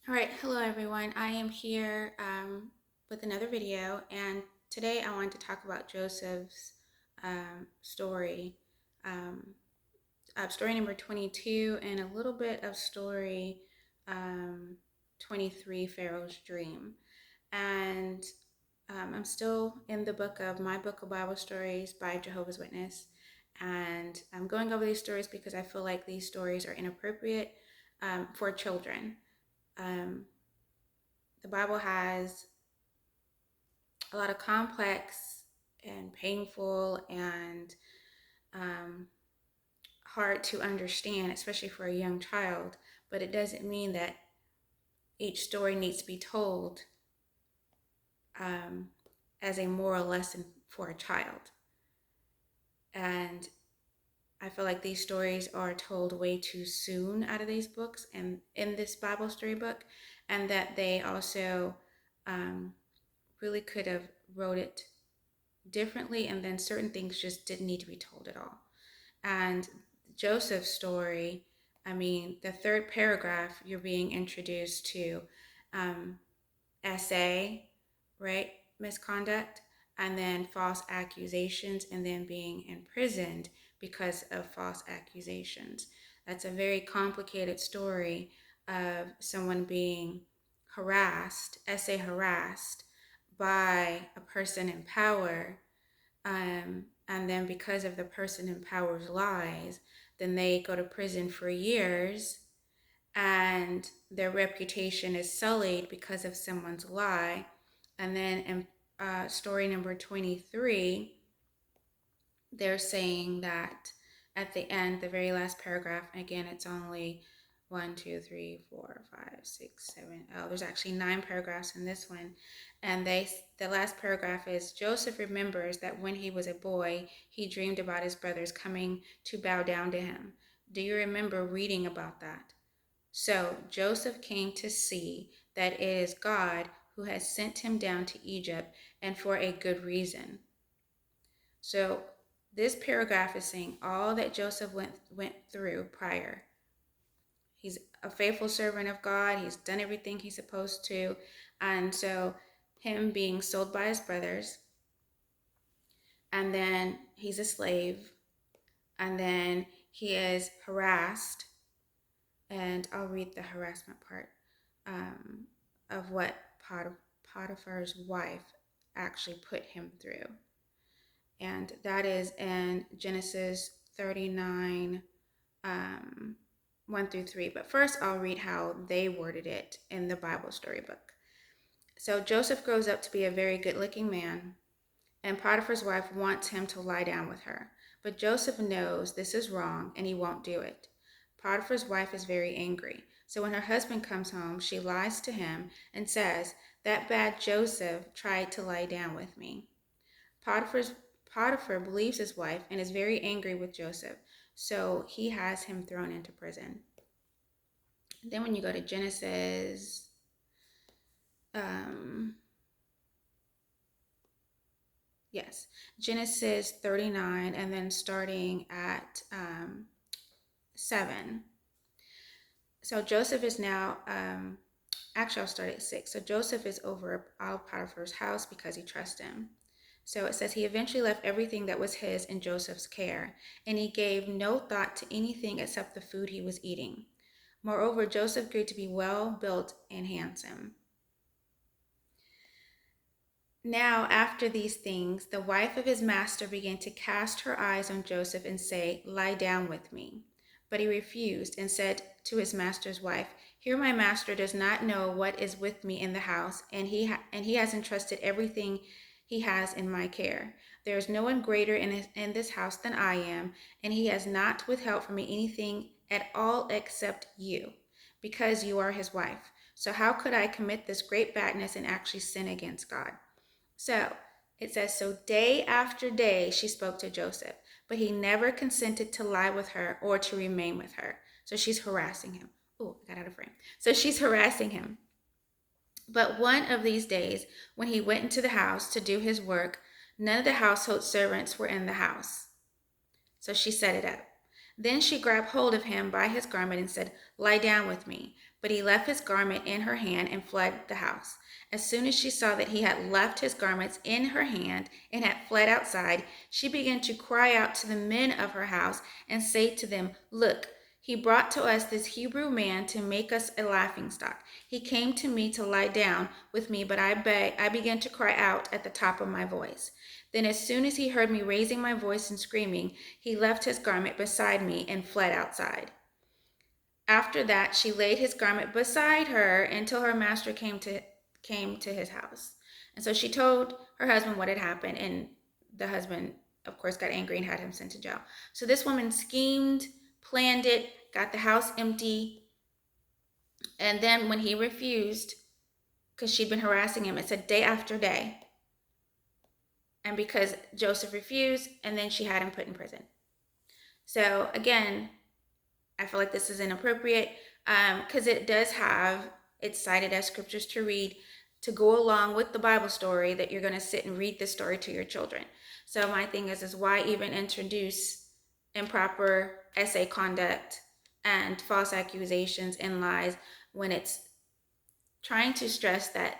All right, hello everyone. I am here with another video, and today I want to talk about Joseph's story, um, story number 22, and a little bit of story um, 23, Pharaoh's Dream. And I'm still in the book of My Book of Bible Stories by Jehovah's Witness, and I'm going over these stories because I feel like these stories are inappropriate for children. Um, the Bible has a lot of complex and painful and um, hard to understand, especially for a young child. But it doesn't mean that each story needs to be told um, as a moral lesson for a child. And I feel like these stories are told way too soon out of these books and in this Bible story book, and that they also um, really could have wrote it differently, and then certain things just didn't need to be told at all. And Joseph's story, I mean, the third paragraph, you're being introduced to um, essay, right? Misconduct, and then false accusations, and then being imprisoned because of false accusations. That's a very complicated story of someone being harassed, essay harassed by a person in power, and then because of the person in power's lies, then they go to prison for years, and their reputation is sullied because of someone's lie. And then in story number 23, they're saying that at the end, the very last paragraph, again, it's only 1, 2, 3, 4, 5, 6, 7. Oh, there's actually 9 paragraphs in this one. And the last paragraph is Joseph remembers that when he was a boy, he dreamed about his brothers coming to bow down to him. Do you remember reading about that? So Joseph came to see that it is God who has sent him down to Egypt, and for a good reason. So this paragraph is saying all that Joseph went through prior. He's a faithful servant of God. He's done everything he's supposed to. And so him being sold by his brothers, and then he's a slave, and then he is harassed. And I'll read the harassment part um, of what Potiphar's wife actually put him through. And that is in Genesis 39, 1 through 3. But first, I'll read how they worded it in the Bible storybook. So Joseph grows up to be a very good-looking man, and Potiphar's wife wants him to lie down with her. But Joseph knows this is wrong, and he won't do it. Potiphar's wife is very angry. So when her husband comes home, she lies to him and says, "That bad Joseph tried to lie down with me." Potiphar believes his wife and is very angry with Joseph, so he has him thrown into prison. Then when you go to Genesis, Genesis 39, and then starting at 7. So Joseph is now, actually I'll start at 6. So Joseph is over all Potiphar's house because he trusts him. So it says he eventually left everything that was his in Joseph's care, and he gave no thought to anything except the food he was eating. Moreover, Joseph grew to be well built and handsome. Now, after these things, the wife of his master began to cast her eyes on Joseph and say, "Lie down with me." But he refused and said to his master's wife, "Here my master does not know what is with me in the house, and he has entrusted everything he has in my care. There is no one greater in this house than I am, and he has not withheld from me anything at all except you, because you are his wife. So how could I commit this great badness and actually sin against God?" So it says, so day after day she spoke to Joseph, but he never consented to lie with her or to remain with her. So she's harassing him. Oh, I got out of frame. So she's harassing him. But one of these days, when he went into the house to do his work, none of the household servants were in the house. So she set it up. Then she grabbed hold of him by his garment and said, "Lie down with me." But he left his garment in her hand and fled the house. As soon as she saw that he had left his garments in her hand and had fled outside, she began to cry out to the men of her house and say to them, "Look, he brought to us this Hebrew man to make us a laughingstock. He came to me to lie down with me, but I began to cry out at the top of my voice. Then as soon as he heard me raising my voice and screaming, he left his garment beside me and fled outside. After that, she laid his garment beside her until her master came to his house." And so she told her husband what had happened, and the husband, of course, got angry and had him sent to jail. So this woman schemed, planned it, got the house empty, and then when he refused, because she'd been harassing him, it said day after day. And because Joseph refused, and then she had him put in prison. So again, I feel like this is inappropriate because it does have, it's cited as scriptures to read to go along with the Bible story that you're going to sit and read this story to your children. So my thing is why even introduce improper essay conduct and false accusations and lies when it's trying to stress that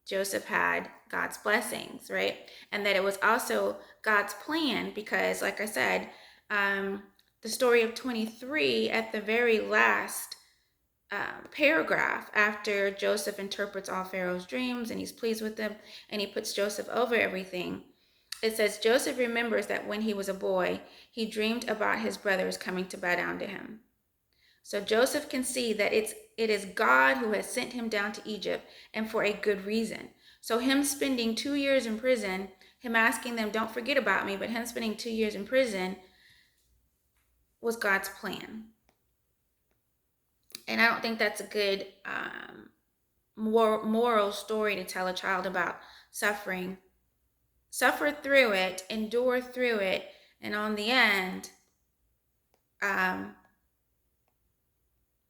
Joseph had God's blessings, right? And that it was also God's plan because, like I said, the story of 23 at the very last paragraph, after Joseph interprets all Pharaoh's dreams and he's pleased with them and he puts Joseph over everything, it says, Joseph remembers that when he was a boy, he dreamed about his brothers coming to bow down to him. So Joseph can see that it is God who has sent him down to Egypt, and for a good reason. So him spending 2 years in prison, him asking them, don't forget about me, but him spending 2 years in prison was God's plan. And I don't think that's a good moral story to tell a child about suffering. Suffer through it, endure through it, and on the end,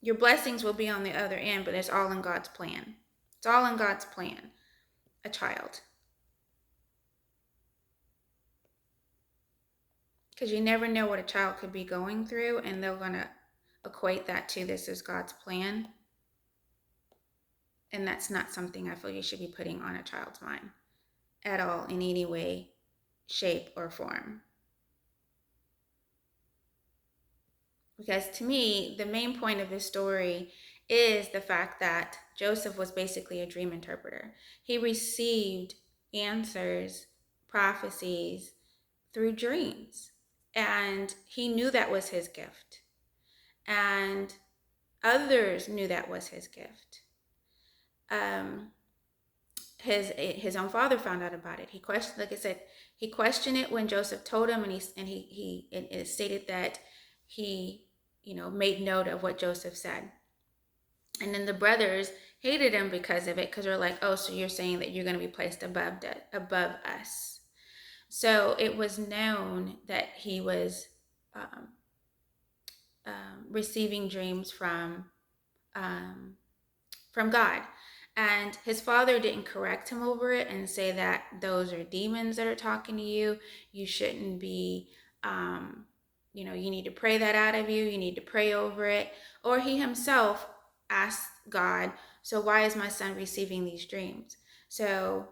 your blessings will be on the other end, but it's all in God's plan. It's all in God's plan, a child. Because you never know what a child could be going through, and they're going to equate that to this is God's plan. And that's not something I feel you should be putting on a child's mind at all in any way, shape, or form. Because to me, the main point of this story is the fact that Joseph was basically a dream interpreter. He received answers, prophecies through dreams. And he knew that was his gift. And others knew that was his gift. His own father found out about it. He questioned, like I said, he questioned it when Joseph told him, and it stated that he, made note of what Joseph said. And then the brothers hated him because of it, because they're like, oh, so you're saying that you're going to be placed above us. So it was known that he was receiving dreams from God. And his father didn't correct him over it and say that those are demons that are talking to you. You shouldn't be, you need to pray that out of you. You need to pray over it. Or he himself asked God, so why is my son receiving these dreams? So,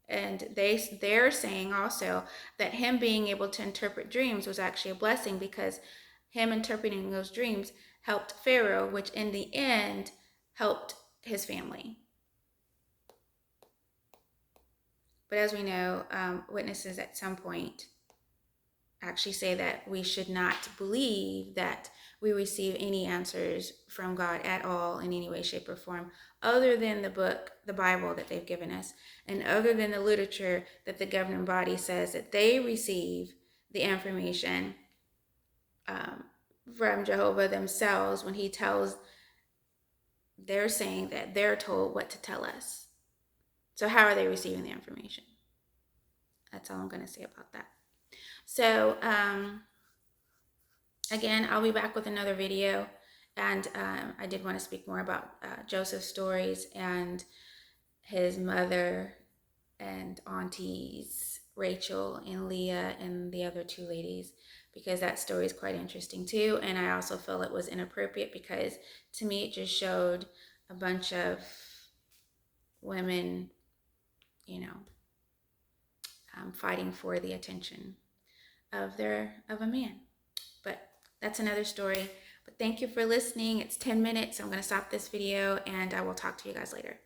and they're saying also that him being able to interpret dreams was actually a blessing because him interpreting those dreams helped Pharaoh, which in the end helped his family. But as we know, witnesses at some point actually say that we should not believe that we receive any answers from God at all in any way, shape, or form, other than the book, the Bible that they've given us, and other than the literature that the governing body says that they receive the information from Jehovah themselves when he tells, they're saying that they're told what to tell us. So how are they receiving the information? That's all I'm going to say about that. So again, I'll be back with another video. And I did want to speak more about Joseph's stories and his mother and aunties, Rachel and Leah, and the other two ladies because that story is quite interesting too. And I also feel it was inappropriate because to me it just showed a bunch of women, you know, fighting for the attention of a man. But that's another story. But thank you for listening. It's 10 minutes. So I'm going to stop this video and I will talk to you guys later.